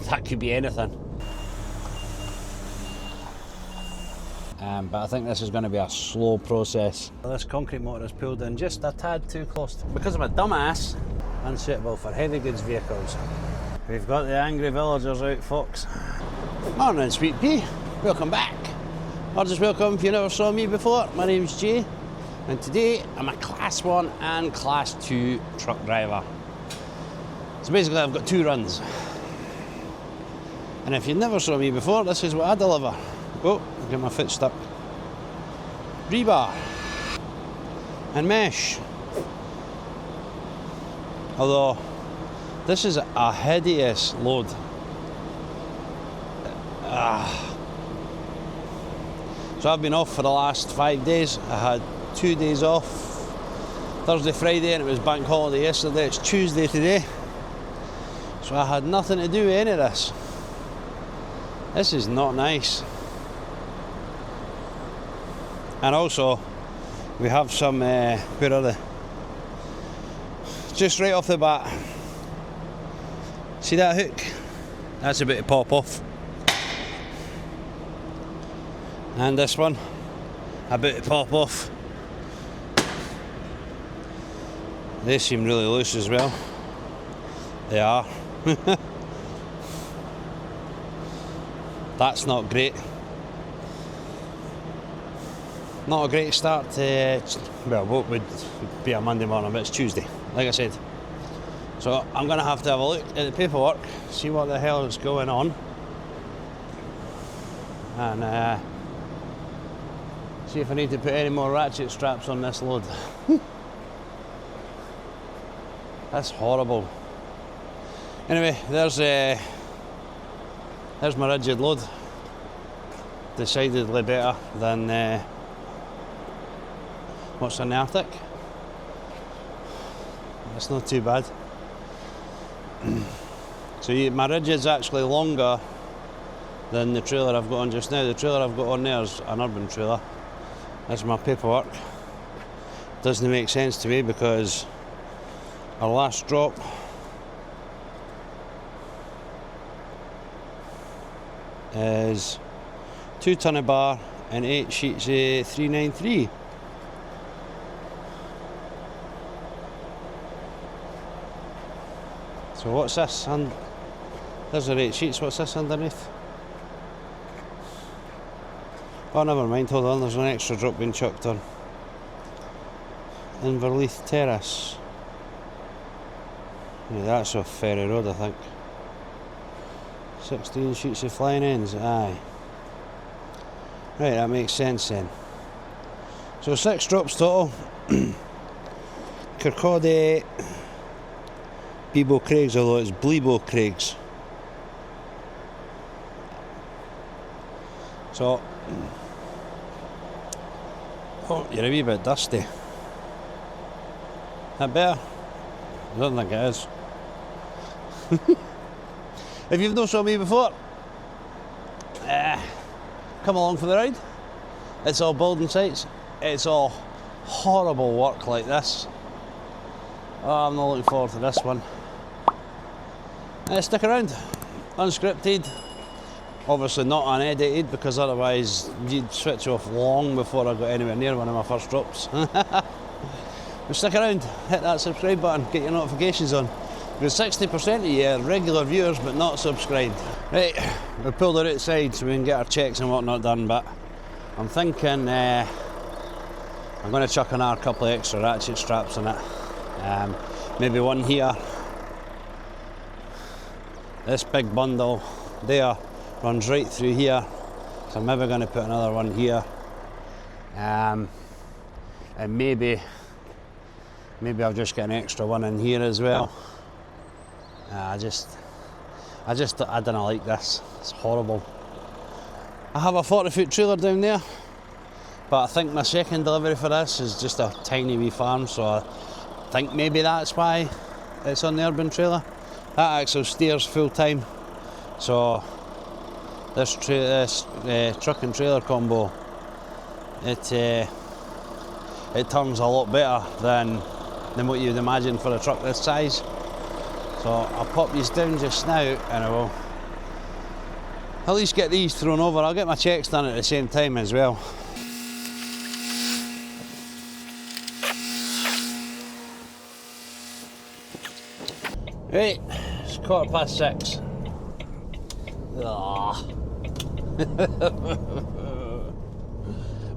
that could be anything. But I think this is going to be a slow process. This concrete motor is pulled in just a tad too close. Because I'm a dumbass, unsuitable for heavy goods vehicles. We've got the angry villagers out, folks. Morning, Sweet Pea. Welcome back. Or just welcome if you never saw me before. My name's Jay, and today I'm a Class 1 and Class 2 truck driver. So basically I've got 2 runs. And if you never saw me before, this is what I deliver. Oh, get my foot stuck. Rebar and mesh. Although this is a hideous load. So I've been off for the last 5 days. I had 2 days off, Thursday, Friday, and it was bank holiday yesterday. It's Tuesday today. So I had nothing to do with any of this. This is not nice. And also, we have some, where are they? Just right off the bat. See that hook? That's about to pop off. And this one, about to pop off. They seem really loose as well. They are. That's not great. Not a great start to, well, what would be a Monday morning, but it's Tuesday, like I said. So I'm going to have a look at the paperwork, see what the hell is going on, and see if I need to put any more ratchet straps on this load. That's horrible. Anyway, there's my rigid load. Decidedly better than what's in the Artic. That's not too bad. So my rigid's actually longer than the trailer I've got on just now. The trailer I've got on there is an urban trailer. That's my paperwork. Doesn't make sense to me because our last drop is 2 ton of bar and 8 sheets of 393. So what's this? And there's our 8 sheets. What's this underneath? Oh, never mind. Hold on. There's an extra drop being chucked on. Inverleith Terrace. Yeah, that's off Ferry Road, I think. 16 sheets of flying ends. Aye. Right, that makes sense then. So 6 drops total. Kirkcaldy, Bebo Craigs, although it's Blebo Craigs. So, oh, you're a wee bit dusty. That better? I don't think it is. If you've not saw me before, come along for the ride. It's all building sites. It's all horrible work like this. Oh, I'm not looking forward to this one. Stick around. Unscripted. Obviously not unedited, because otherwise you'd switch off long before I got anywhere near one of my first drops. But stick around, hit that subscribe button, get your notifications on. Because 60% of you are regular viewers but not subscribed. Right, we pulled it outside so we can get our checks and whatnot done, but I'm thinking I'm going to chuck another couple of extra ratchet straps on it. Maybe one here. This big bundle there runs right through here, so I'm maybe going to put another one here. And maybe I'll just get an extra one in here as well. I don't like this. It's horrible. I have a 40-foot trailer down there, but I think my second delivery for this is just a tiny wee farm, so I think maybe that's why it's on the urban trailer. That axle steers full time, so this truck and trailer combo, it turns a lot better than what you'd imagine for a truck this size. So I'll pop these down just now and I will at least get these thrown over. I'll get my checks done at the same time as well. Right, it's 6:15.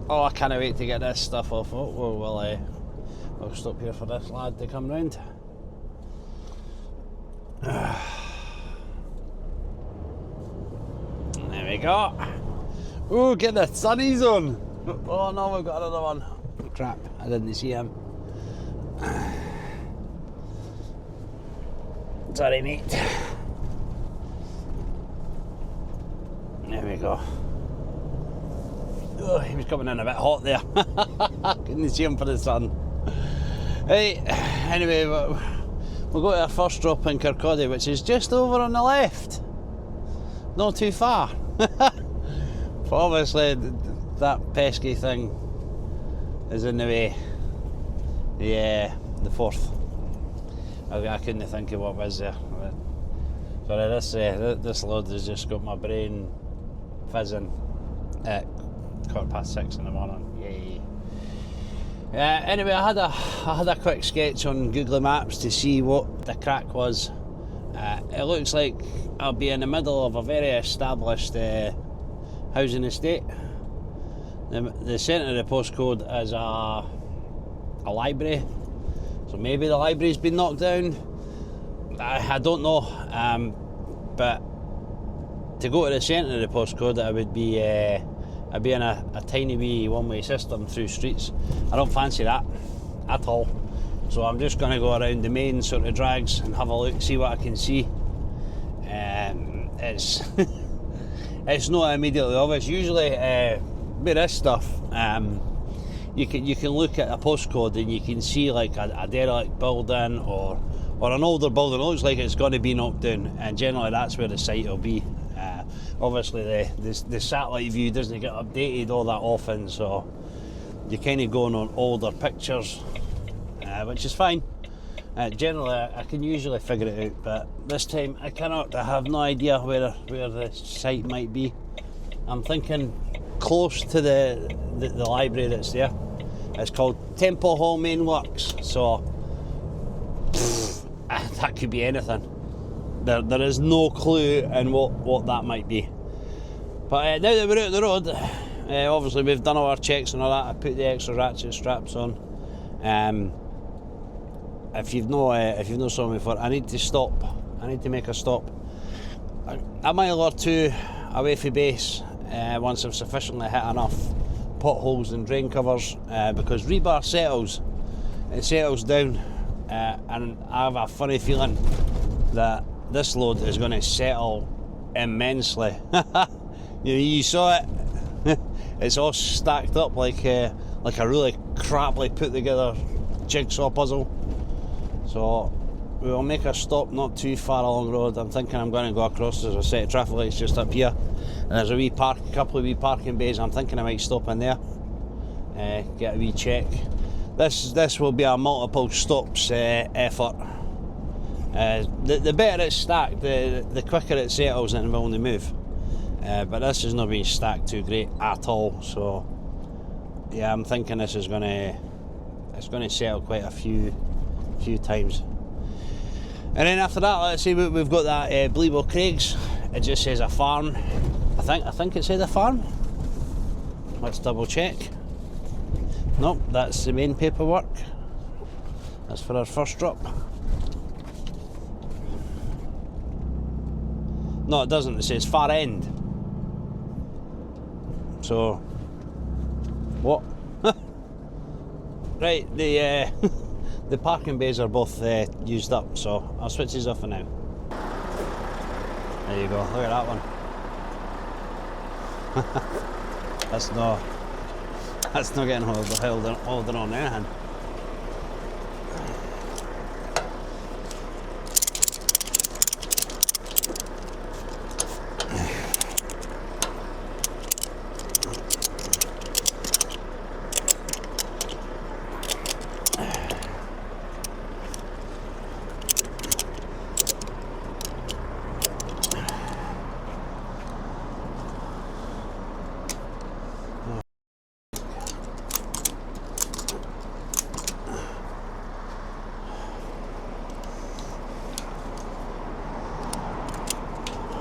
Oh, I can't wait to get this stuff off. Oh, we'll stop here for this lad to come round. There we go. Oh, get the sunnies on. Oh no, we've got another one. Crap, I didn't see him. Sorry, mate. There we go. Oh, he was coming in a bit hot there. Couldn't see him for the sun. Right, anyway, we'll go to our first drop in Kirkcaldy, which is just over on the left. Not too far. But obviously, that pesky thing is in the way. Yeah, the fourth. I couldn't think of what was there. Sorry, this load has just got my brain fizzing at 6:15 in the morning. Yay! Anyway, I had a quick sketch on Google Maps to see what the crack was. It looks like I'll be in the middle of a very established housing estate. The centre of the postcode is a library, so maybe the library's been knocked down. I don't know, but to go to the centre of the postcode, I'd be in a tiny wee one-way system through streets. I don't fancy that at all. So I'm just going to go around the main sort of drags and have a look, see what I can see. It's it's not immediately obvious. Usually with this stuff, you can look at a postcode and you can see like a derelict building or an older building. It looks like it's going to be knocked down, and generally that's where the site will be. Obviously the satellite view doesn't get updated all that often, so you're kind of going on older pictures, which is fine. Generally I can usually figure it out, but this time I cannot. I have no idea where the site might be. I'm thinking close to the library that's there. It's called Temple Hall Main Works, so that could be anything. There is no clue in what that might be. But now that we're out on the road, obviously we've done all our checks and all that. I put the extra ratchet straps on. If you've not saw me before, I need to stop. I need to make a stop a mile or two away from base once I've sufficiently hit enough potholes and drain covers, because rebar settles down, and I have a funny feeling that this load is going to settle immensely. You saw it. It's all stacked up like a really craply put together jigsaw puzzle. So we will make a stop not too far along the road. I'm thinking I'm going to go across. There's a set of traffic lights just up here, and there's a couple of wee parking bays. I'm thinking I might stop in there, get a wee check. This will be a multiple stops effort. The better it's stacked, the quicker it settles and will only move. But this has not been stacked too great at all. So yeah, I'm thinking this is going to settle quite a few times. And then after that, let's see, we've got that Bleebo Craig's. It just says a farm. I think it said a farm. Let's double check. Nope, that's the main paperwork. That's for our first drop. No, it doesn't. It says far end. So what? Right, the parking bays are both used up, so I'll switch these off for now. There you go, look at that one. That's not getting holding on anything.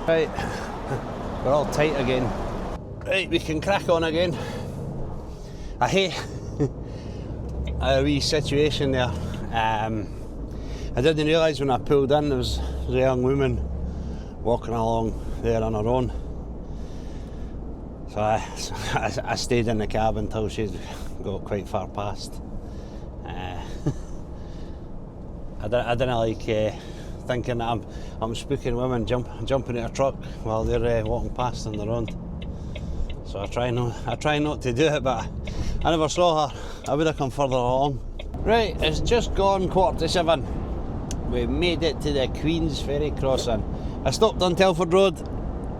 Right, we're all tight again. Right, we can crack on again. I hate a wee situation there. I didn't realise when I pulled in there was a young woman walking along there on her own. So I stayed in the cab until she'd got quite far past. I didn't like thinking that I'm spooking women jumping out a truck while they're walking past on their own. So I try not to do it, but I never saw her. I would have come further along. Right, it's just gone 7:15. We made it to the Queen's Ferry crossing. I stopped on Telford Road.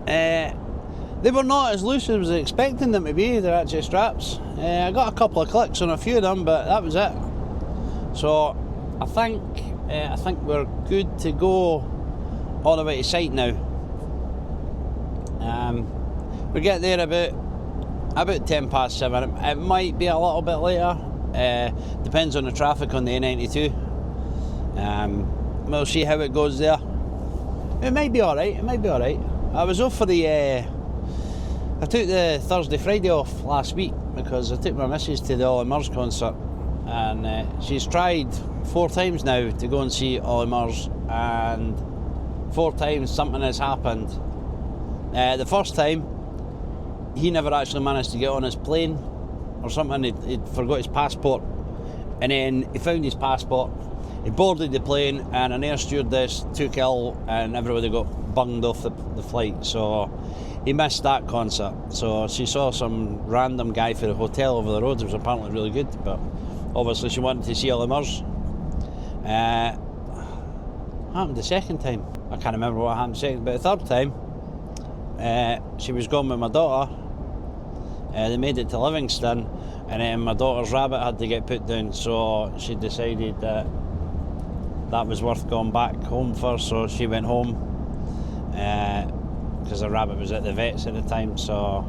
They were not as loose as I was expecting them to be. They're actually straps. I got a couple of clicks on a few of them, but that was it. So I think we're good to go all the way to site now. We get there about 7:10. It might be a little bit later. Depends on the traffic on the A92. We'll see how it goes there. It might be alright. I was off for I took the Thursday, Friday off last week because I took my missus to the Ollie Murs concert, and she's tried 4 times now to go and see Ollie Murs, and 4 times something has happened. The first time, he never actually managed to get on his plane or something. He'd forgot his passport, and then he found his passport. He boarded the plane, and an air stewardess took ill, and everybody got bunged off the flight. So he missed that concert. So she saw some random guy for a hotel over the road. It was apparently really good, but obviously she wanted to see Ollie Murs. Happened the second time. I can't remember what happened second, but the third time, she was going with my daughter. They made it to Livingston, and then my daughter's rabbit had to get put down, so she decided that was worth going back home for, so she went home because her rabbit was at the vets at the time. So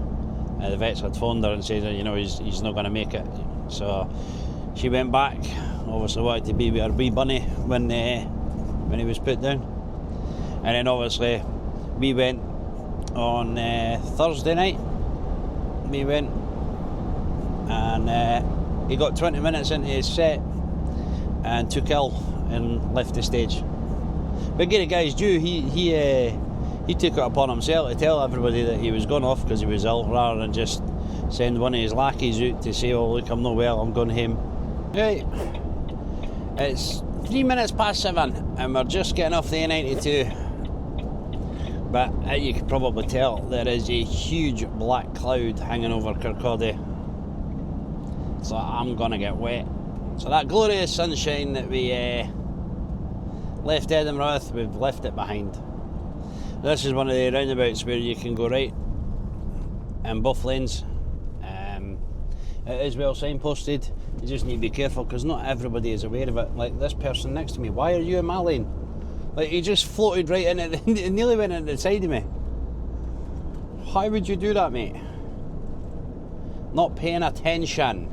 the vets had phoned her and said, he's not going to make it. So she went back. Obviously wanted to be with her wee bunny when he was put down. And then obviously we went on Thursday night. We went, and he got 20 minutes into his set and took ill and left the stage. But get the guy's due. He took it upon himself to tell everybody that he was going off because he was ill, rather than just send one of his lackeys out to say, "Oh look, I'm not well, I'm going home." Right, it's 7:03, and we're just getting off the A92. But you can probably tell there is a huge black cloud hanging over Kirkcaldy, so I'm gonna get wet. So that glorious sunshine that we left Edinburgh with, we've left it behind. This is one of the roundabouts where you can go right in both lanes. It is well signposted. You just need to be careful because not everybody is aware of it. Like this person next to me, why are you in my lane? Like he just floated right in it and nearly went into the side of me. Why would you do that, mate? Not paying attention.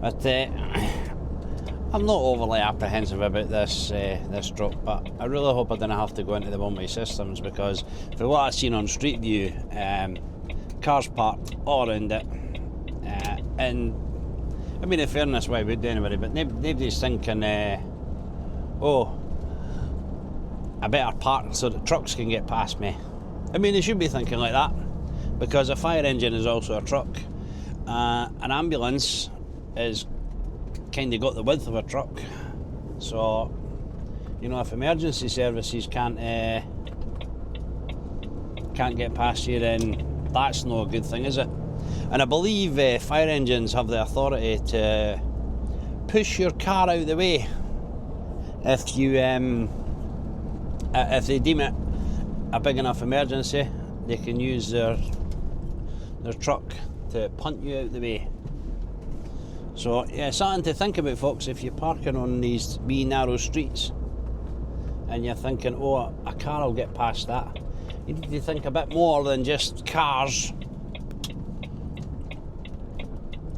But I'm not overly apprehensive about this drop, but I really hope I didn't have to go into the one-way systems, because for what I've seen on Street View, cars parked all around it, and I mean, in fairness, why would anybody? But nobody's thinking, oh, I better park so that trucks can get past me. I mean, they should be thinking like that, because a fire engine is also a truck. An ambulance is kind of got the width of a truck, so if emergency services can't get past you, then that's no good thing, is it? And I believe fire engines have the authority to push your car out of the way if you if they deem it a big enough emergency. They can use their truck to punt you out of the way. So yeah, something to think about, folks, if you're parking on these wee narrow streets and you're thinking, oh, a car will get past that. You need to think a bit more than just cars,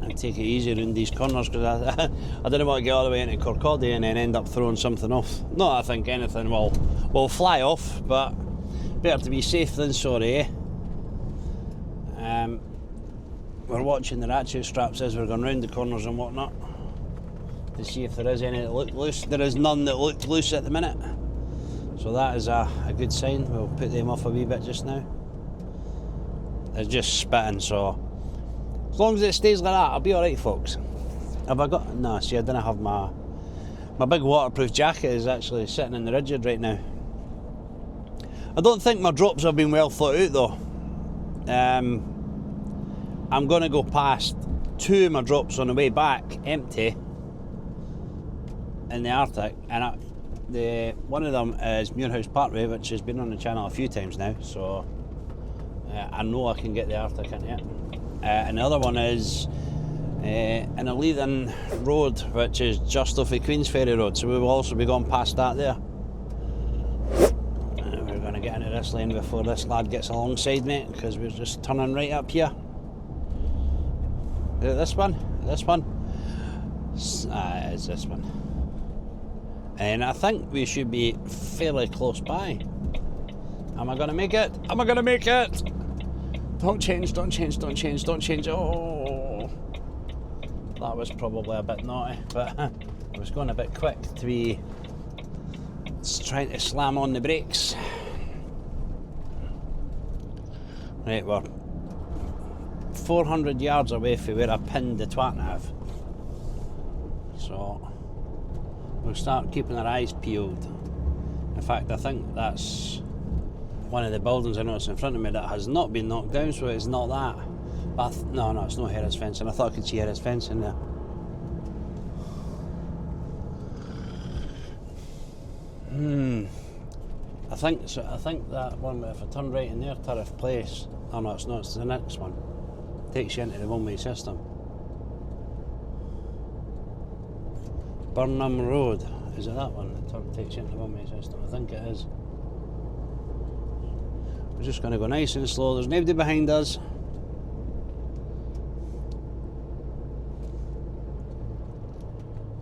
and take it easy around these corners, because I didn't want to get all the way into Kirkcaldy and then end up throwing something off. Not that I think anything will fly off, but Better to be safe than sorry, eh? We're watching the ratchet straps as we're going round the corners and whatnot to see if there is any that look loose. There is none that look loose at the minute, so that is a good sign. We'll put them off a wee bit just now. They're just spitting, so as long as it stays like that, I'll be alright, folks. Have I got... No, see, I didn't have my big waterproof jacket is actually sitting in the rigid right now. I don't think my drops have been well thought out though. I'm going to go past 2 of my drops on the way back empty in the Artic, and one of them is Muirhouse Parkway, which has been on the channel a few times now, so I know I can get the Artic in it. And the other one is in a Leithen road, which is just off the Queensferry Road, so we will also be going past that there. We're going to get into this lane before this lad gets alongside me, because we're just turning right up here. Is it this one? This one? It is this one. And I think we should be fairly close by. Am I going to make it? Am I going to make it? Don't change, don't change, don't change, don't change. Oh, that was probably a bit naughty, but I was going a bit quick to be trying to slam on the brakes. Right, we're 400 yards away from where I pinned the twat nav, so we'll start keeping our eyes peeled. In fact, I think that's one of the buildings I noticed in front of me that has not been knocked down, so it's not that. But no, it's not Harris fencing. I thought I could see Harris fencing there. I think so. I think that one, if I turn right in there, Tariff Place. Oh no, it's not. It's the next one. Takes you into the one-way system. Burnham Road. Is it that one that takes you into the one-way system? I think it is. We're just going to go nice and slow. There's nobody behind us.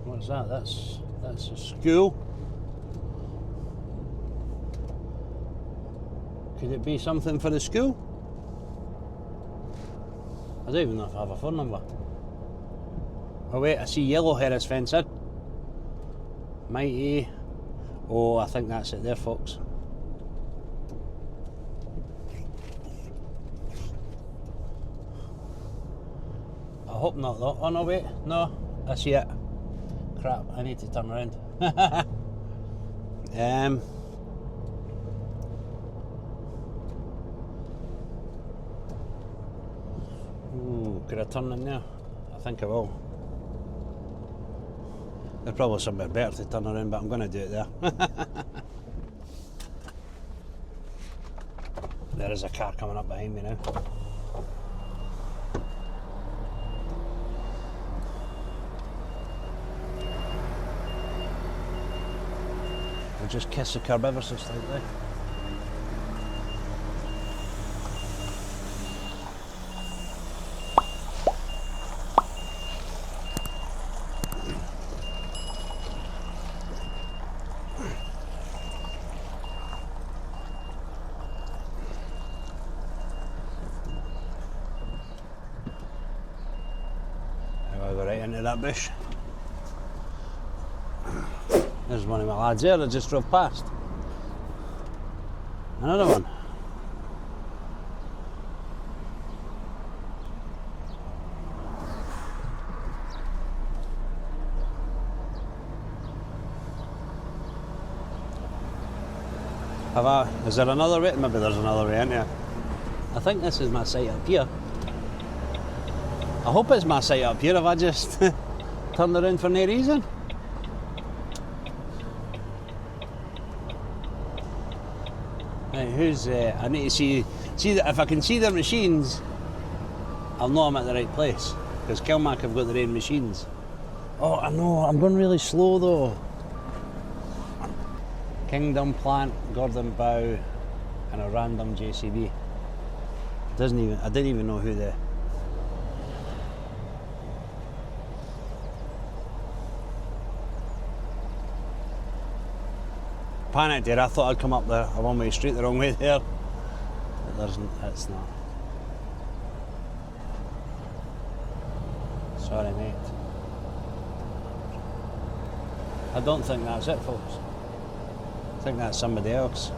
What's that? That's a school. Could it be something for the school? I don't even know if I have a phone number. Oh wait, I see yellow Harris fencing. Mighty. Oh, I think that's it there, folks. I hope not though. Oh no, wait, no, I see it. Crap, I need to turn around. Ooh, could I turn in there? I think I will. There's probably somewhere better to turn around, but I'm going to do it there. There is a car coming up behind me now. I'll just kiss the curb ever so slightly. Now I go right into that bush. There's one of my lads there that just drove past. Another one. Is there another way? Maybe there's another way, isn't there? I think this is my site up here. I hope it's my site up here if I just turned around for no reason. Right, I need to see that if I can see their machines, I'll know I'm at the right place, because Kilmac have got their own machines. Oh, I know, I'm going really slow though. Kingdom Plant, Gordon Bow, and a random JCB. I didn't even know who the... Panicked there, I thought I'd come up a one-way street the wrong way there. It's not. Sorry, mate. I don't think that's it, folks. I think that's somebody else.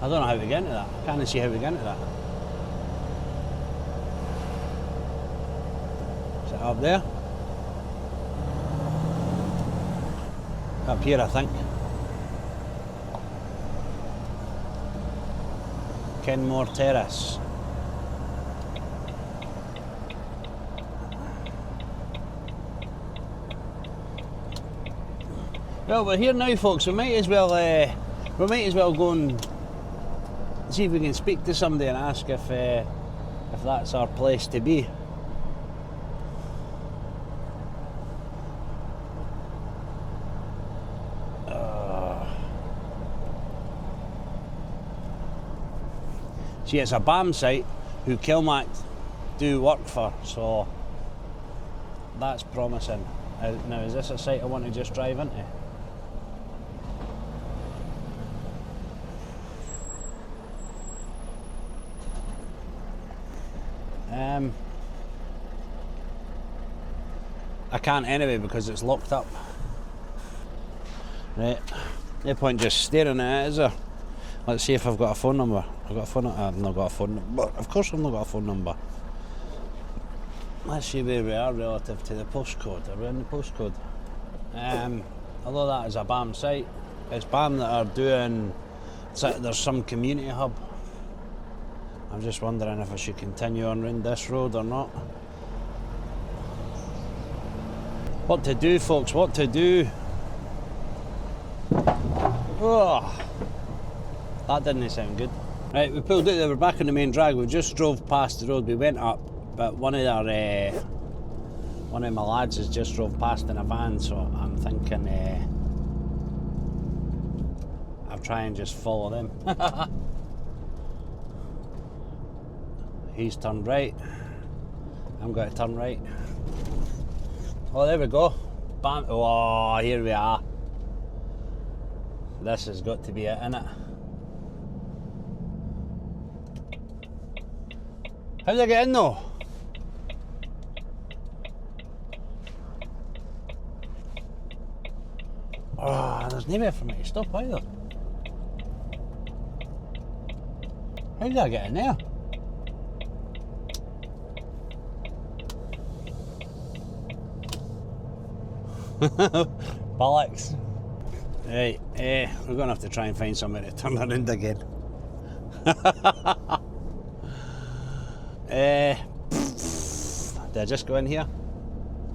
I don't know how we get into that. I can't see how we get into that. Is it up there? Up here, I think. Kenmore Terrace. Well, we're here now, folks. We might as well go and see if we can speak to somebody and ask if that's our place to be. See, it's a BAM site who Kilmac do work for, so that's promising. Now, is this a site I want to just drive into? I can't anyway because it's locked up. Right, no point just staring at it, is there? Let's see if I've got a phone number. I've not got a phone number. Of course I've not got a phone number. Let's see where we are relative to the postcode. Are we in the postcode? Although that is a BAM site, it's BAM that are doing, there's some community hub. I'm just wondering if I should continue on round this road or not. What to do, folks, what to do? Oh, that didn't sound good. Right, we pulled out, we're back on the main drag. We just drove past the road, we went up, but one of my lads has just drove past in a van, so I'm thinking I'll try and just follow them. He's turned right, I'm going to turn right. Oh, there we go. Bam. Oh, here we are. This has got to be it, innit? How did I get in though? Oh, there's nowhere for me to stop either. How did I get in there? Bollocks. Right, we're going to have to try and find somewhere to turn around again. Did I just go in here?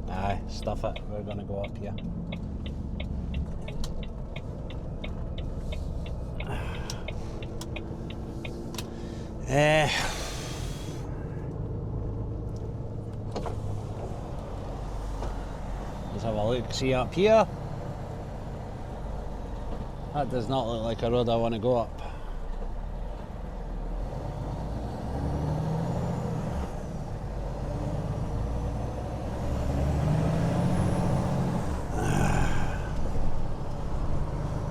Aye, stuff it, we're going to go up here. Let's have a look, see up here. That does not look like a road I want to go up.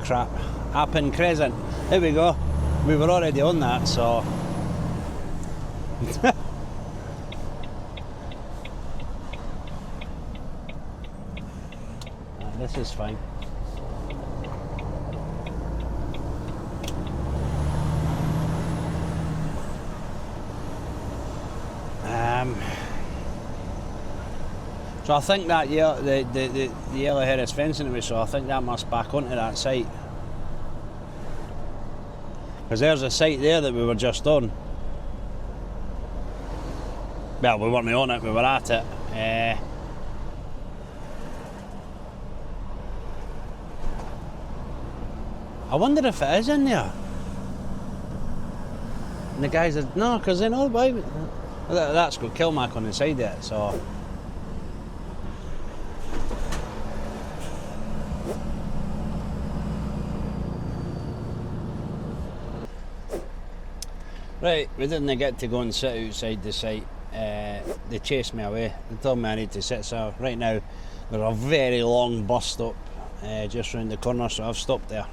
Crap. Appin Crescent. There we go. We were already on that, so. This is fine. So I think that the yellow hair is fencing away, so I think that must back onto that site. Because there's a site there that we were just on. Well, we weren't on it, we were at it. I wonder if it is in there. And the guys are, no, because they know why. That's got Kilmac on the side of it, so. Right, we didn't get to go and sit outside the site. They chased me away. They told me I need to sit, so right now there's a very long bus stop just round the corner, so I've stopped there.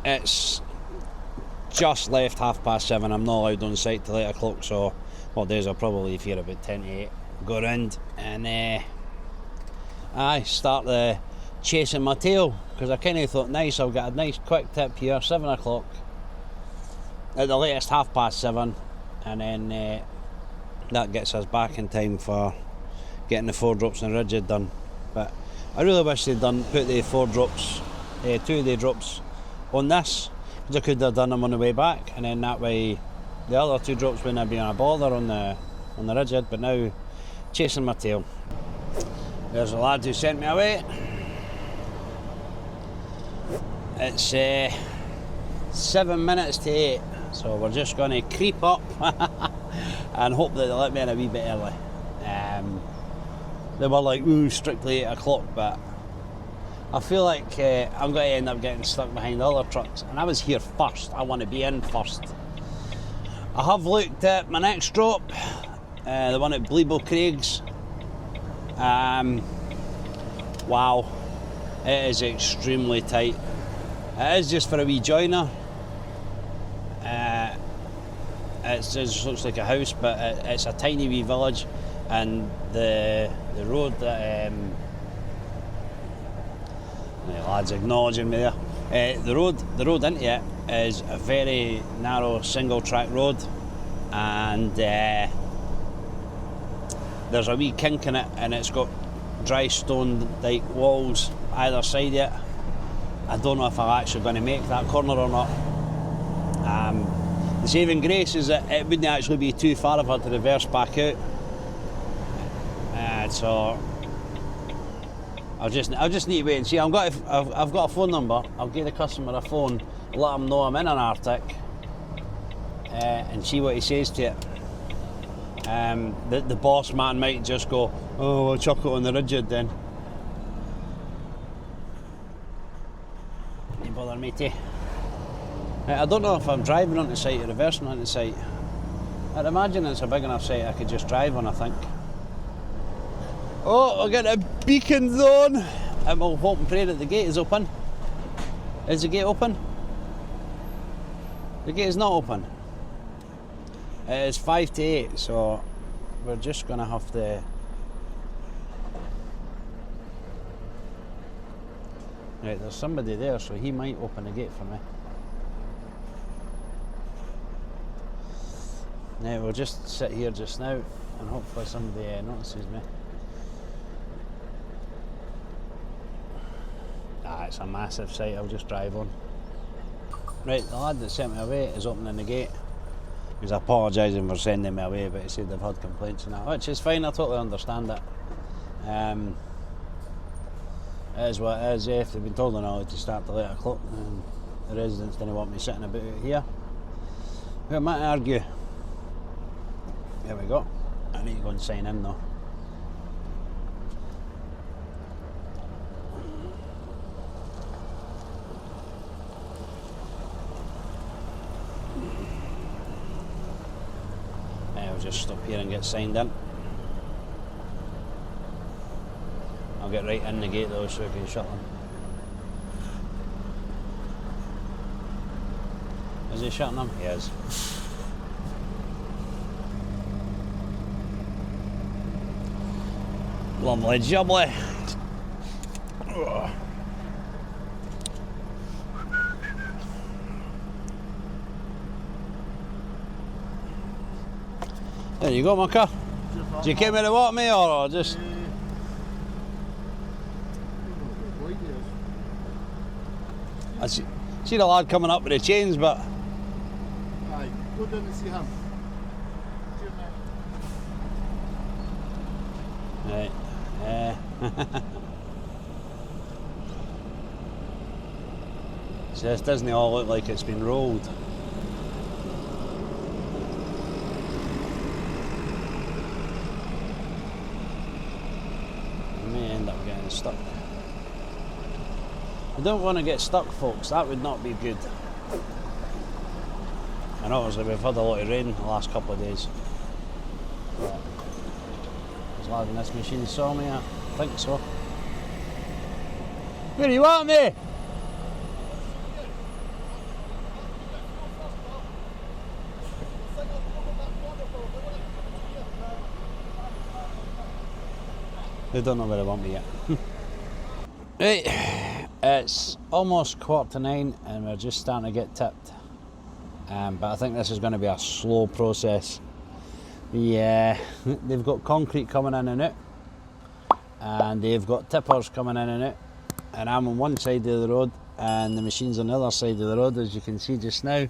It's just left 7:30. I'm not allowed on site till 8 o'clock, so what days I'll probably leave here about 10 to 8, go round and start the chasing my tail, because I kind of thought, nice, I'll get a nice quick tip here, 7 o'clock at the latest 7:30, and then that gets us back in time for getting the 4 drops and rigid done. But I really wish they'd put the 4 drops, 2 of the drops on this, because I could have done them on the way back, and then that way the other 2 drops wouldn't have been a bother on the rigid. But now, chasing my tail. There's a lad who sent me away. It's 7 minutes to 8, so we're just going to creep up and hope that they let me in a wee bit early. They were like, ooh, strictly 8 o'clock, but I feel like I'm going to end up getting stuck behind other trucks, and I was here first. I want to be in first. I have looked at my next drop, the one at Bleeble Craig's. Wow, it is extremely tight. It is just for a wee joiner. It just looks like a house, but it's a tiny wee village, and the road that the lad's acknowledging me there. The road into it is a very narrow single track road, and there's a wee kink in it, and it's got dry stone like walls either side of it. I don't know if I'm actually going to make that corner or not. The saving grace is that it wouldn't actually be too far if I had to reverse back out. So I'll just need to wait and see. I've got a phone number. I'll give the customer a phone, let him know I'm in an Artic, and see what he says to it. The boss man might just go, oh, we'll chuck it on the rigid then. Don't bother, matey. I don't know if I'm driving onto site or reversing onto site. I'd imagine it's a big enough site I could just drive on, I think. Oh, we're getting a beacon zone. I'm all hope and pray that the gate is open. Is the gate open? The gate is not open. It is 5 to 8, so we're just going to have to... Right, there's somebody there, so he might open the gate for me. Now, we'll just sit here just now, and hopefully somebody notices me. It's a massive site, I'll just drive on. Right, the lad that sent me away is opening the gate. He's apologising for sending me away, but he said they've had complaints and that, which is fine, I totally understand it. It is what it is. If they've been told they're not allowed to start till 8 o'clock, and the residents didn't want me sitting about out here, who am I to argue? There we go. I need to go and sign in though. I'll just stop here and get signed in. I'll get right in the gate though so I can shut them. Is he shutting them? He is. Lovely jubbly. There you go, Mucker. Do you keep me to walk me or just... I see the lad coming up with the chains, but... Aye, go down and see him. Right. So this doesn't all look like it's been rolled. I may end up getting stuck. I don't want to get stuck, folks. That would not be good. And obviously we've had a lot of rain the last couple of days. Is lad in this machine saw me? I think so. Where do you want me? They don't know where they want me yet. Right, it's almost 9:15 and we're just starting to get tipped. But I think this is going to be a slow process. Yeah, they've got concrete coming in and out, and they've got tippers coming in and out, and I'm on one side of the road and the machine's on the other side of the road, as you can see just now.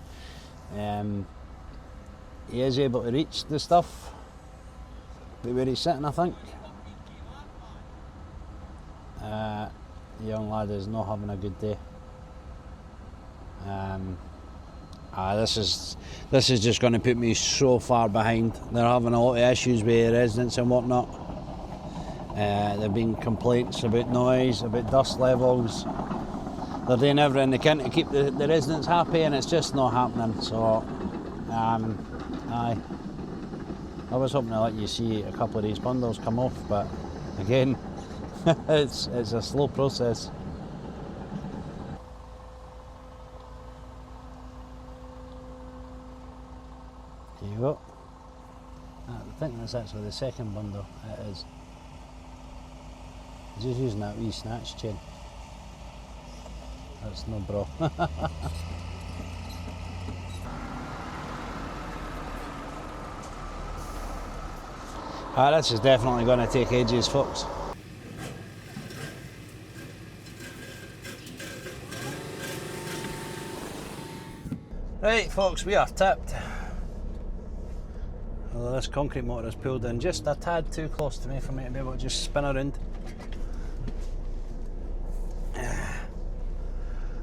He is able to reach the stuff where he's sitting, I think. The young lad is not having a good day. This is just going to put me so far behind. They're having a lot of issues with residents and whatnot. There have been complaints about noise, about dust levels. They're doing everything they can to keep the residents happy, and it's just not happening. So, I was hoping to let you see a couple of these bundles come off, but again, it's a slow process. There you go. I think that's actually the second bundle. It is. I'm just using that wee snatch chain. That's no bra. This is definitely going to take ages, folks. Right, folks, we are tipped. Although this concrete motor is pulled in just a tad too close to me for me to be able to just spin around.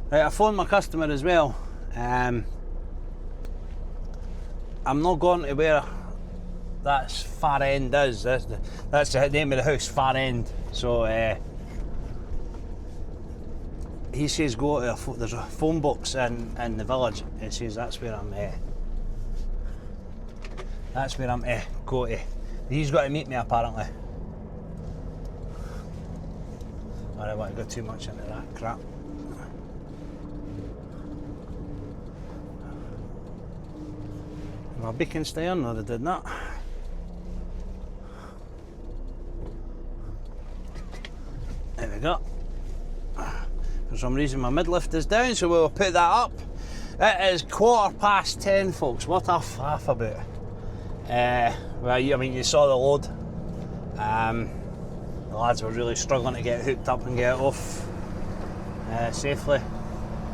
Right, I phoned my customer as well. I'm not going to where that far end is. That's the name of the house, far end. So he says go to there's a phone box in the village. He says that's where I'm go to. He's got to meet me apparently. I don't want to go too much into that crap. My beacon stay on? No, they did not. There we go. For some reason my midlift is down, so we'll put that up. It is 10:15, folks. What a faff about. Well, I mean, you saw the load. The lads were really struggling to get hooked up and get it off safely,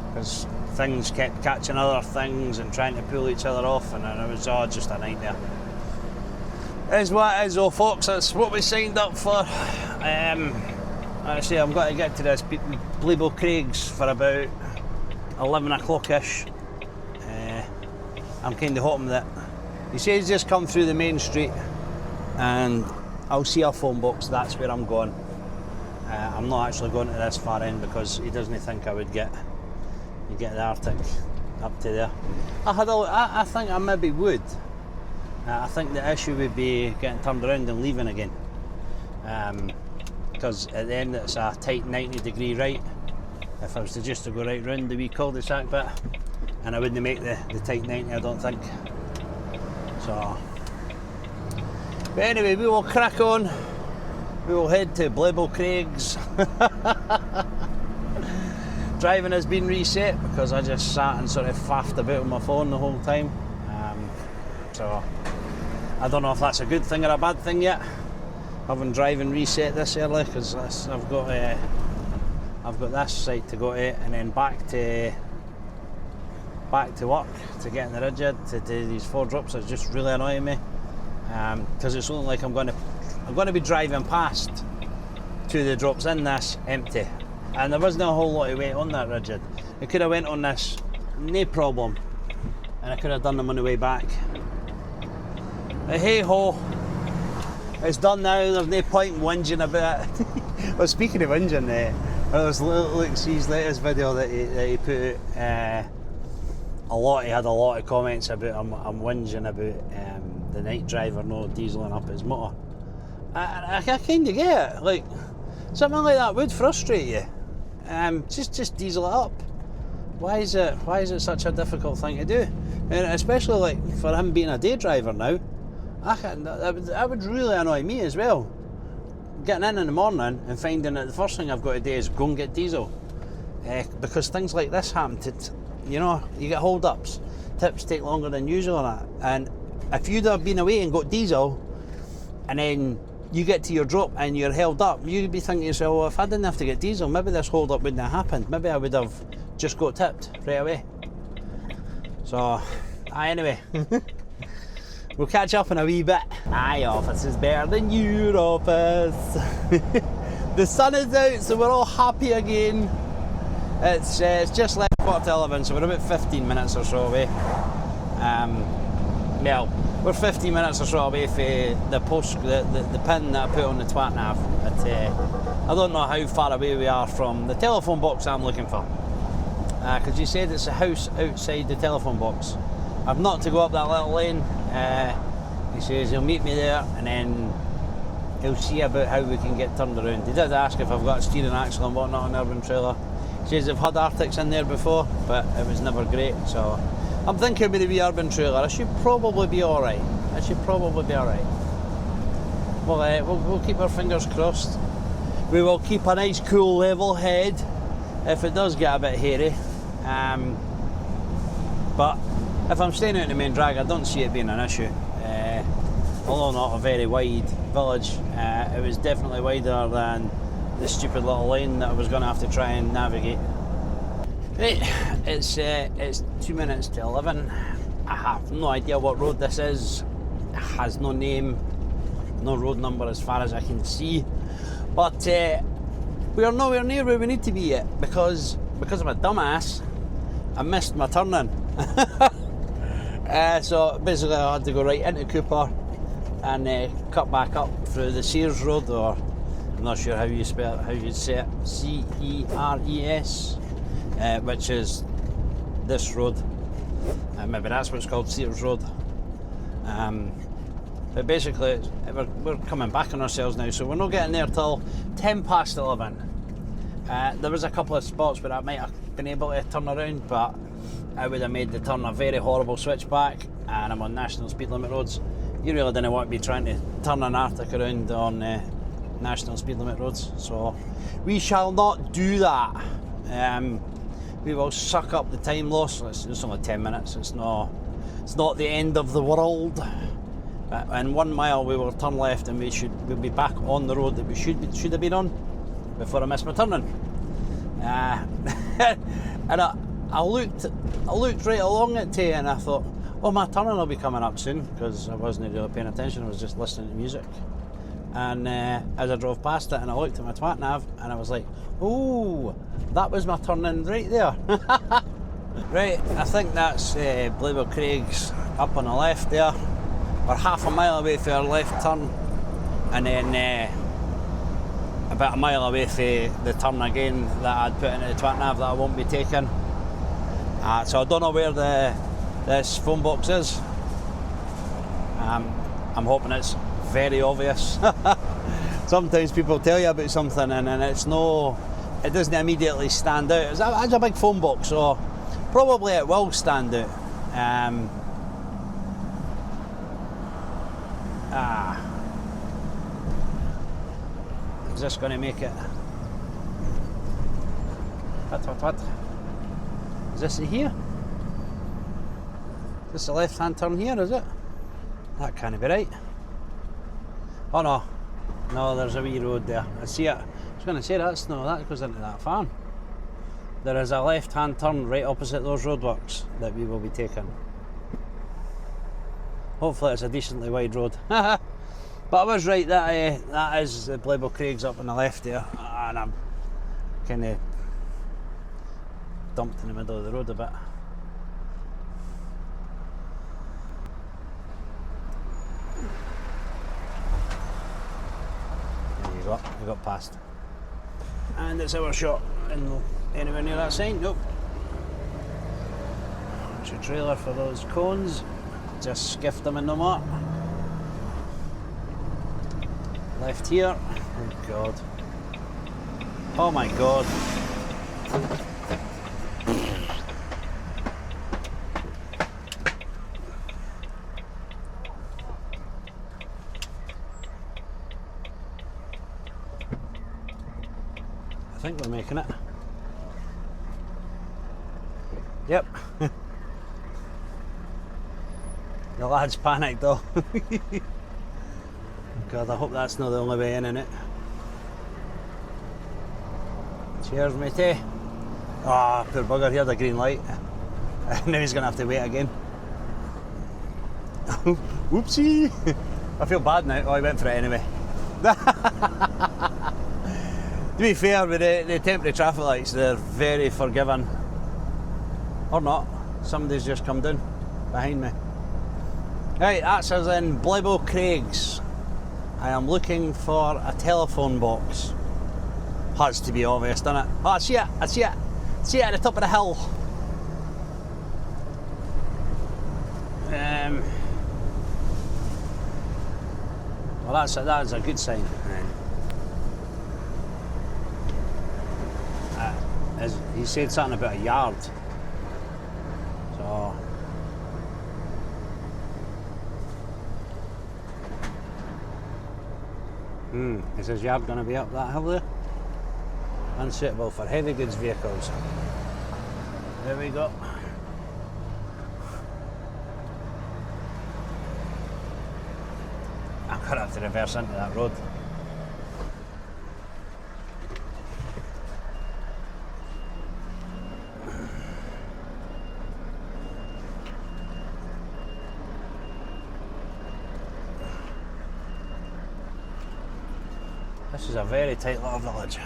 because things kept catching other things and trying to pull each other off, and it was just a nightmare. It is what it is, though, folks. That's what we signed up for. Actually, I'm going to get to this Bleebo Craigs for about 11 o'clock-ish. I'm kind of hoping that he says just come through the main street and I'll see a phone box. That's where I'm going. I'm not actually going to this far end because he doesn't think I would get the Artic up to there. I think I maybe would. I think the issue would be getting turned around and leaving again. Because at the end it's a tight 90-degree right. If I was to just go right round the wee cul-de-sac bit, and I wouldn't make the tight 90, I don't think. So, but anyway, we will crack on. We will head to Bleebo Craigs. Driving has been reset because I just sat and sort of faffed about on my phone the whole time. So I don't know if that's a good thing or a bad thing yet, having driving reset this early, because I've got this site to go to, and then back to work to get in the rigid to do these 4 drops. It's just really annoying me, because it's only like I'm going to be driving past 2 of the drops in this empty, and there wasn't a whole lot of weight on that rigid. I could have went on this, no problem, and I could have done them on the way back. But hey ho, it's done now. There's no point in whinging about it. Well, speaking of whinging, there was Luke's latest video that he put out. He had a lot of comments about I'm whinging about the night driver no dieseling up his motor. I kind of get it. Like, something like that would frustrate you. Just diesel it up. Why is it such a difficult thing to do? And especially like for him being a day driver now, that would really annoy me as well. Getting in the morning and finding that the first thing I've got to do is go and get diesel, because things like this happen. You get hold-ups. Tips take longer than usual and that. And if you'd have been away and got diesel, and then you get to your drop and you're held up, you'd be thinking to yourself, well, if I didn't have to get diesel, maybe this hold-up wouldn't have happened. Maybe I would have just got tipped right away. So, anyway, we'll catch up in a wee bit. My office is better than your office. The sun is out, so we're all happy again. It's just left 11:15, so we're about 15 minutes or so away. Well, we're 15 minutes or so away from the pin that I put on the twat nav. But I don't know how far away we are from the telephone box I'm looking for. Because you said it's a house outside the telephone box. I've not to go up that little lane. He says he'll meet me there and then he'll see about how we can get turned around. He did ask if I've got a steering axle and whatnot on an urban trailer. He says I've had Artics in there before, but it was never great. So I'm thinking with the wee urban trailer, I should probably be alright. We'll keep our fingers crossed. We will keep a nice cool level head if it does get a bit hairy. But if I'm staying out in the main drag, I don't see it being an issue. Although not a very wide village, it was definitely wider than the stupid little lane that I was going to have to try and navigate. Right, it's 2 minutes to 11. I have no idea what road this is. It has no name, no road number as far as I can see. But we are nowhere near where we need to be yet because I'm a dumbass. I missed my turning. So basically I had to go right into Cooper and cut back up through the Sears Road, or I'm not sure how you say it, Ceres, which is this road. Maybe that's what it's called, Sears Road. But basically we're coming back on ourselves now, so we're not getting there till 10 past 11. There was a couple of spots where I might have been able to turn around, but I would have made the turn a very horrible switchback, and I'm on national speed limit roads. You really didn't want to be trying to turn an Artic around on national speed limit roads, so we shall not do that. We will suck up the time loss. It's only 10 minutes. It's not the end of the world. In 1 mile we will turn left and we'll be back on the road that we should have been on before I missed my turning. And I looked right along it too, and I thought, well, my turning will be coming up soon, because I wasn't really paying attention. I was just listening to music. And as I drove past it and I looked at my twat nav and I was like, oh, that was my turning right there. Right, I think that's Blaywell Craig's up on the left there. We're half a mile away from our left turn, and then about a mile away from the turn again that I'd put into the twat nav that I won't be taking. So I don't know where this phone box is. I'm hoping it's very obvious. Sometimes people tell you about something and it doesn't immediately stand out. It's a big phone box, so probably it will stand out. Is this going to make it? What? Is this here? Is this a left-hand turn here, is it? That can't be right. Oh no, there's a wee road there. I see it. I was going to say that goes into that farm. There is a left-hand turn right opposite those roadworks that we will be taking. Hopefully it's a decently wide road. But I was right, that is the Blaywell Craig's up on the left there, and I'm kind of dumped in the middle of the road a bit. There you go, we got past. And it's our shot. Anywhere near that sign? Nope. There's your trailer for those cones. Just skiffed them in the mark. Left here. Oh god. Oh my god. I think we're making it. Yep. The lad's panicked though. God, I hope that's not the only way in it. Cheers, matey. Ah, poor bugger, he had a green light. Now he's going to have to wait again. Whoopsie! I feel bad now. Oh, he went for it anyway. To be fair, with the temporary traffic lights, they're very forgiving. Or not. Somebody's just come down behind me. Right, that's us in Blibble Craigs. I am looking for a telephone box. Has to be obvious, doesn't it? Oh, I see it, I see it. See it at the top of the hill. Well, that's a good sign. He said something about a yard. So. Is his yard going to be up that hill there? Unsuitable for heavy goods vehicles. There we go. I'm going to have to reverse into that road. This is a very tight little village.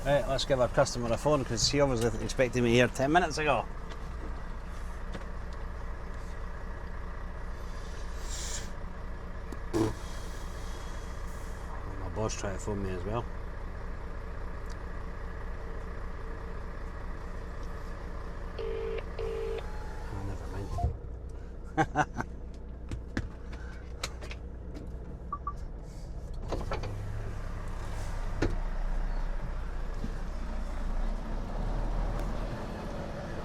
Right, let's give our customer a phone because she obviously expected me here 10 minutes ago. My boss tried to phone me as well. Oh, never mind.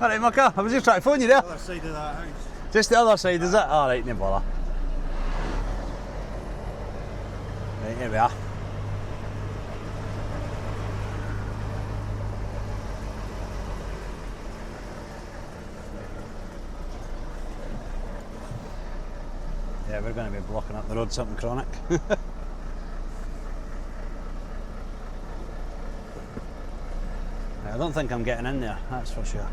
Alright, Mucker, I was just trying to phone you there. The other side of that house. Just the other side, is it? Alright, no bother. Right, here we are. Yeah, we're going to be blocking up the road, something chronic. I don't think I'm getting in there, that's for sure.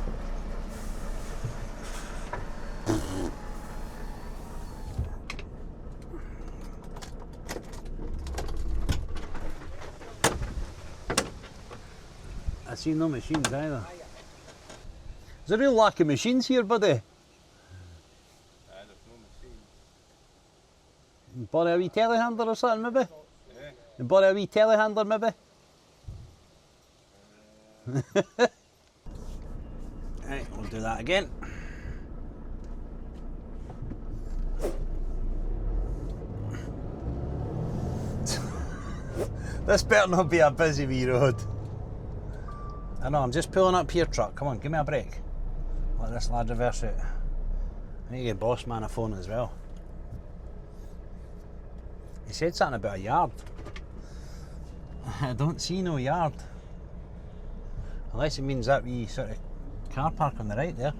I see no machines either. There's a real lack of machines here, buddy. There's no machine. Borrow a wee telehandler or something, maybe? Yeah. You borrow a wee telehandler, maybe? Right, we'll do that again. This better not be a busy wee road. I know, I'm just pulling up here, truck. Come on, give me a break. Let this lad reverse it. I need to get boss man a phone as well. He said something about a yard. I don't see no yard. Unless it means that wee sort of car park on the right there.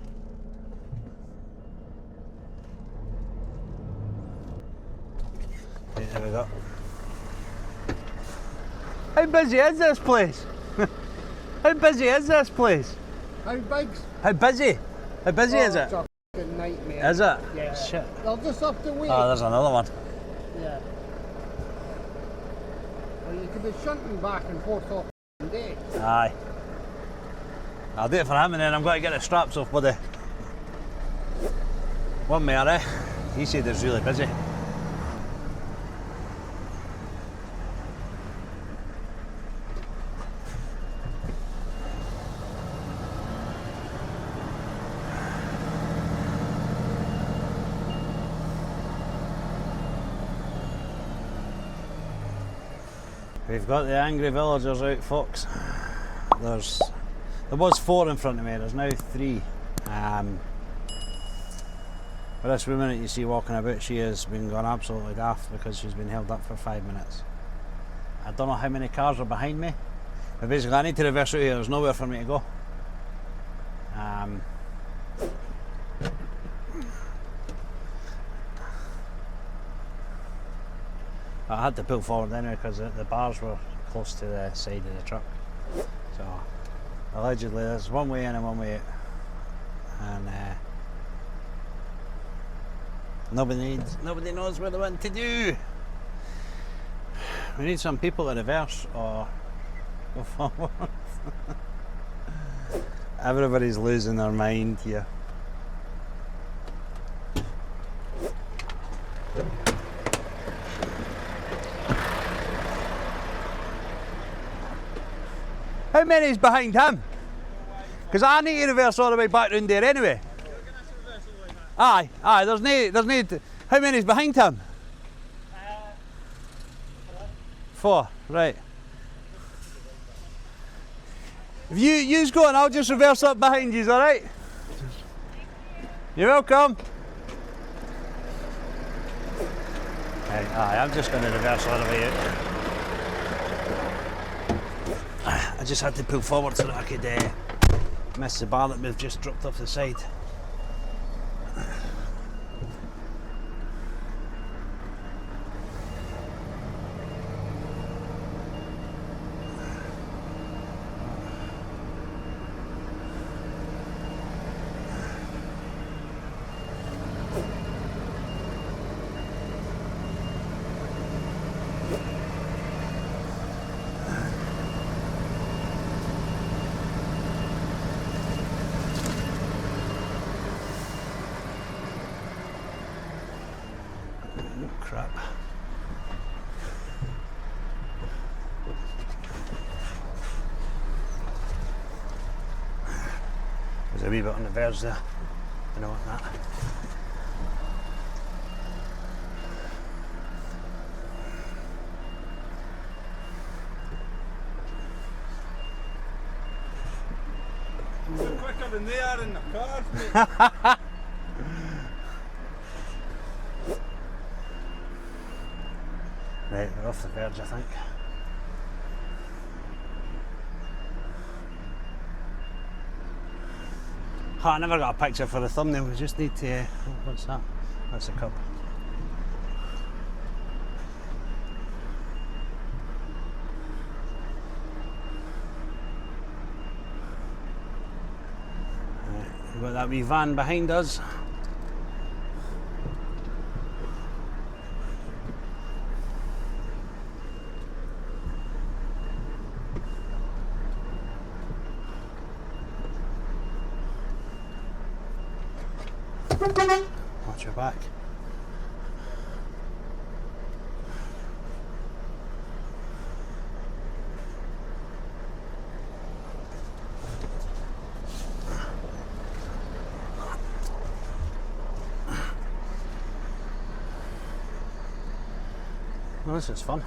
Right, there we go. How busy is this place? How busy is this place? How big's? How busy? How busy is it? It's a fucking nightmare. Is it? Yeah. Shit. They'll just have to wait. Oh, there's another one. Yeah. Well, you could be shunting back and forth all day. Aye. I'll do it for him and then I'm going to get the straps off, buddy. One Mary, he said it's really busy. We've got the angry villagers out, folks. There was 4 in front of me, there's now 3. But this woman that you see walking about, she has been gone absolutely daft because she's been held up for 5 minutes. I don't know how many cars are behind me, but basically I need to reverse out here, there's nowhere for me to go. I had to pull forward anyway because the bars were close to the side of the truck. So allegedly there's one way in and one way out, and nobody knows what they want to do. We need some people to reverse or go forward. Everybody's losing their mind here. How many is behind him? Because I need to reverse all the way back round there anyway. Aye, there's no. How many is behind him? 4, right. If you's go and I'll just reverse up behind you, alright? You're welcome. Right, I'm just going to reverse all the way out. I just had to pull forward so that I could miss the bar that we've just dropped off the side. Crap. There's a wee bit on the verge there. I know what that. You're quicker than they are in the cars, mate. Right, we're off the verge, I think. Oh, I never got a picture for the thumbnail, we just need to... oh, what's that? That's a cup. Right, we've got that wee van behind us. Watch your back. Well, this is fun.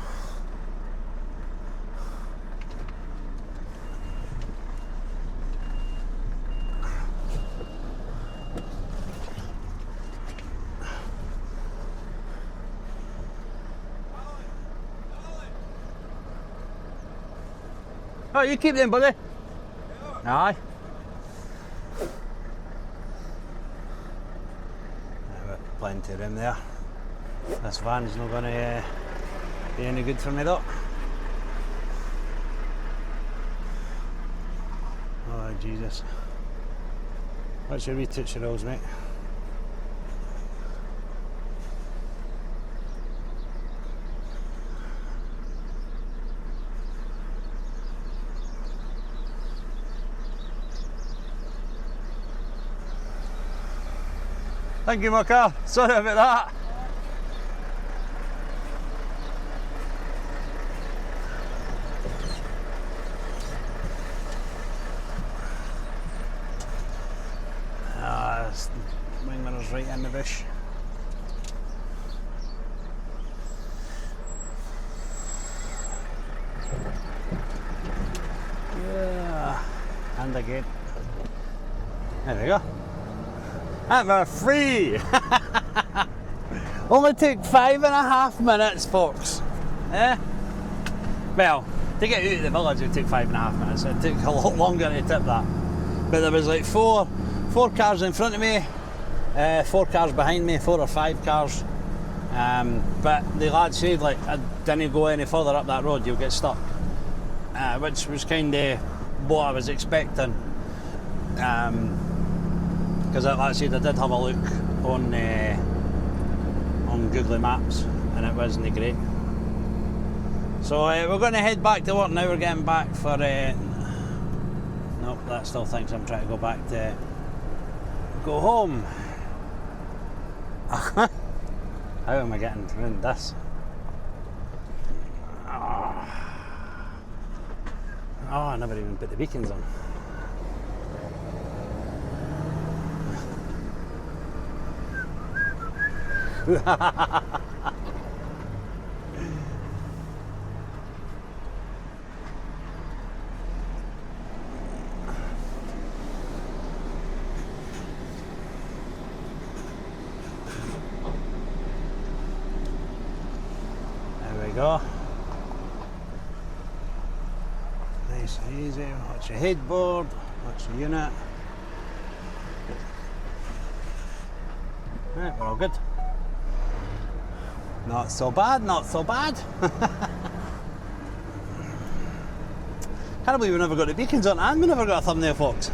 Oh, you keep them, buddy. Yeah. Aye. Plenty of room there. This van's not going to be any good for me though. Oh Jesus. What's your wee touch of rolls, mate? Thank you, my car. Sorry about that. Wing mirror's right in the bush. And again. There we go. And we're free! Only took 5.5 minutes, folks. Eh? Well, to get out of the village it took 5.5 minutes. It took a lot longer to tip that. But there was like four cars in front of me, 4 cars behind me, 4 or 5 cars. But the lad said, like, I didn't go any further up that road, you'll get stuck. Which was kind of what I was expecting. Because like I said, I did have a look on Google Maps and it wasn't great. So we're going to head back to work now. We're getting back for nope, that still thinks I'm trying to go back to go home. How am I getting around this? Oh, I never even put the beacons on. There we go. Nice and easy. Watch your headboard, watch the unit. Right, we're all good. Not so bad, not so bad. Can't believe we never got the beacons on and we never got a thumbnail, folks.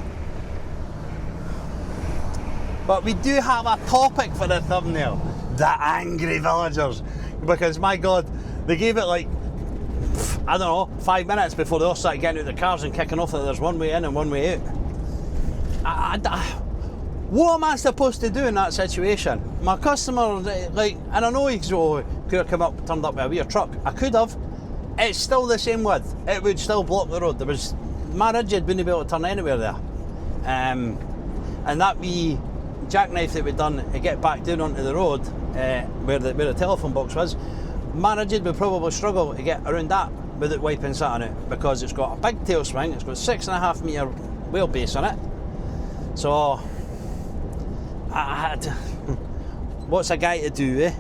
But we do have a topic for the thumbnail. The angry villagers. Because my God, they gave it like, I don't know, 5 minutes before they all started getting out of the cars and kicking off that there's one way in and one way out. What am I supposed to do in that situation? My customer, like, and I know he could have turned up with a weird truck. I could have. It's still the same width. It would still block the road. My rigid wouldn't be able to turn anywhere there. And that wee jackknife that we'd done to get back down onto the road, where the telephone box was, my rigid would probably struggle to get around that without wiping sat on it, because it's got a big tail swing, it's got 6.5 metre wheelbase on it. So, what's a guy to do, eh?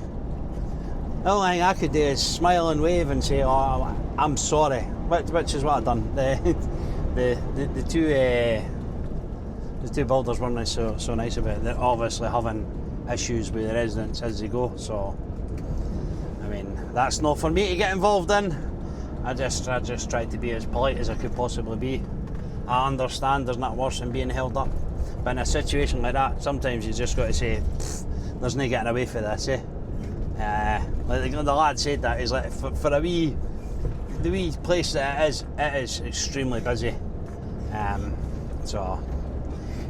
The only thing I could do is smile and wave and say, "Oh, I'm sorry," which is what I've done. The two builders weren't so nice about it. They're obviously having issues with the residents as they go. So, I mean, that's not for me to get involved in. I just tried to be as polite as I could possibly be. I understand there's not worse than being held up. But in a situation like that, sometimes you just got to say, there's no getting away from this, eh? Like the lad said that, he's like, for the wee place that it is extremely busy. So,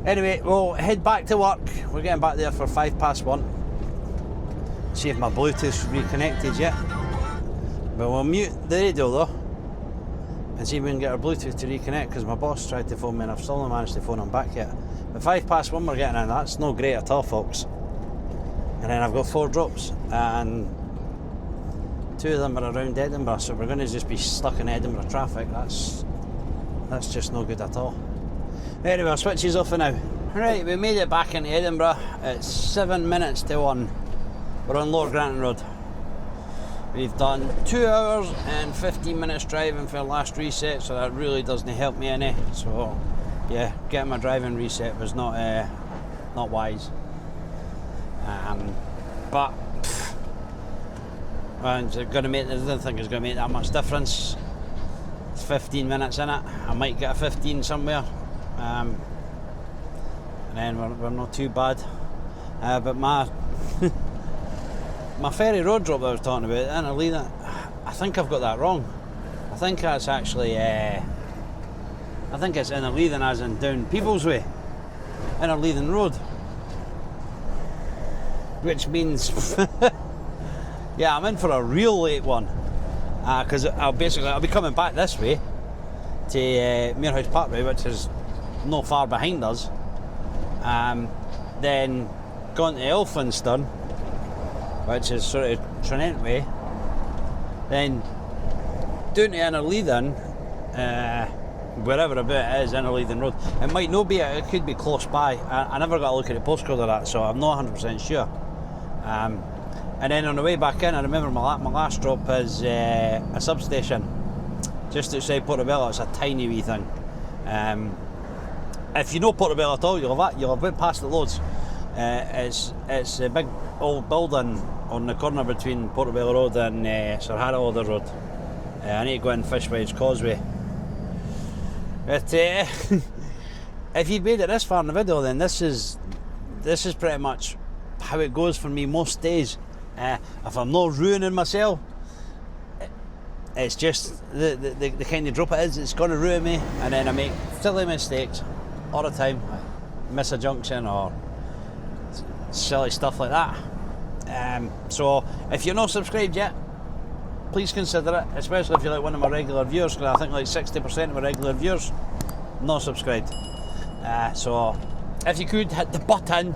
anyway, we'll head back to work. We're getting back there for 1:05. See if my Bluetooth's reconnected yet. But we'll mute the radio though, and see if we can get our Bluetooth to reconnect, because my boss tried to phone me and I've still not managed to phone him back yet. But 1:05 we're getting in, that's no great at all, folks. And then I've got 4 drops, and 2 of them are around Edinburgh, so we're going to just be stuck in Edinburgh traffic. That's just no good at all. Anyway, I'll switch these off for now. Right, we made it back into Edinburgh. It's 7 minutes to 1. We're on Lower Granton Road. We've done 2 hours and 15 minutes driving for the last reset, so that really doesn't help me any. So yeah, getting my driving reset was not wise. But and I don't think it's going to make that much difference. It's 15 minutes in it. I might get a 15 somewhere, and then we're not too bad. But my ferry road drop that I was talking about, I think I've got that wrong. I think that's actually I think it's Innerleithen as in down People's Way, Innerleithen Road, which means yeah, I'm in for a real late one, because I'll be coming back this way to Muirhouse Parkway, which is not far behind us, then going to Elphinstone, which is sort of Trinent way, then down to Innerleithen, wherever about it is in a Leiden road. It might not be, it could be close by. I never got a look at the postcode of that, so I'm not 100% sure. And then on the way back in, I remember my last drop is a substation just outside Portobello. It's a tiny wee thing. If you know Portobello at all, you'll have went past it loads. It's a big old building on the corner between Portobello Road and Sir Harry Lauder Road. I need to go in Fishway's Causeway. But if you've made it this far in the video, then this is pretty much how it goes for me most days. If I'm not ruining myself, it's just the kind of drop it is. It's going to ruin me, and then I make silly mistakes all the time. I miss a junction or silly stuff like that. So if you're not subscribed yet, please consider it, especially if you're like one of my regular viewers, because I think like 60% of my regular viewers not subscribed. So if you could hit the button,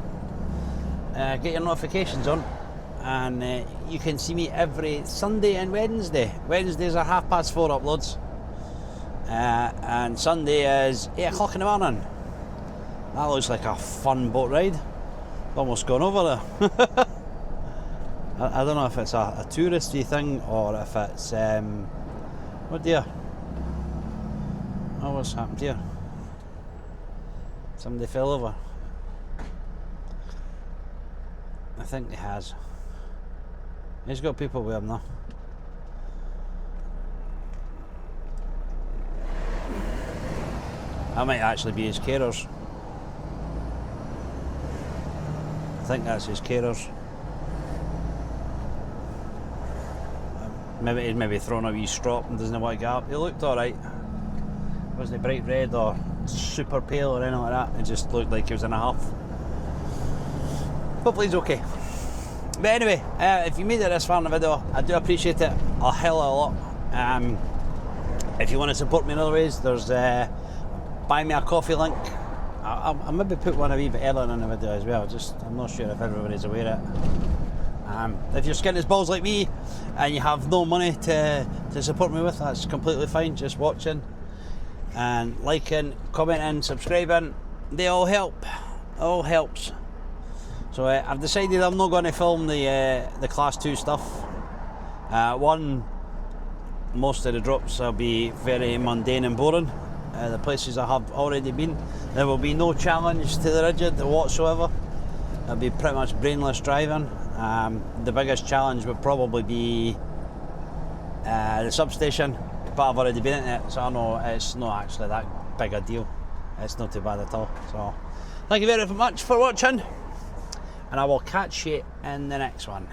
get your notifications on, and you can see me every Sunday and Wednesday. Wednesdays are 4:30 uploads, and Sunday is 8 o'clock in the morning. That looks like a fun boat ride. Almost gone over there. I don't know if it's a touristy thing or if it's oh dear, what's happened here? Somebody fell over. I think he has. He's got people with him now. That might actually be his carers. I think that's his carers. Maybe thrown a wee strop and doesn't want to get up. He looked alright. Wasn't bright red or super pale or anything like that. It just looked like he was in a huff. Hopefully he's okay. But anyway, if you made it this far in the video, I do appreciate it a hell of a lot. If you want to support me in other ways, there's buy me a coffee link. I'll maybe put one a wee bit earlier in the video as well. I'm not sure if everybody's aware of it. If you're skin as balls like me and you have no money to support me with, that's completely fine. Just watching and liking, commenting, subscribing, they all help. It all helps. So I've decided I'm not going to film the class 2 stuff. One, most of the drops will be very mundane and boring. The places I have already been, there will be no challenge to the rigid whatsoever. It'll be pretty much brainless driving. The biggest challenge would probably be the substation, but I've already been in it, so I know it's not actually that big a deal. It's not too bad at all. So thank you very much for watching, and I will catch you in the next one.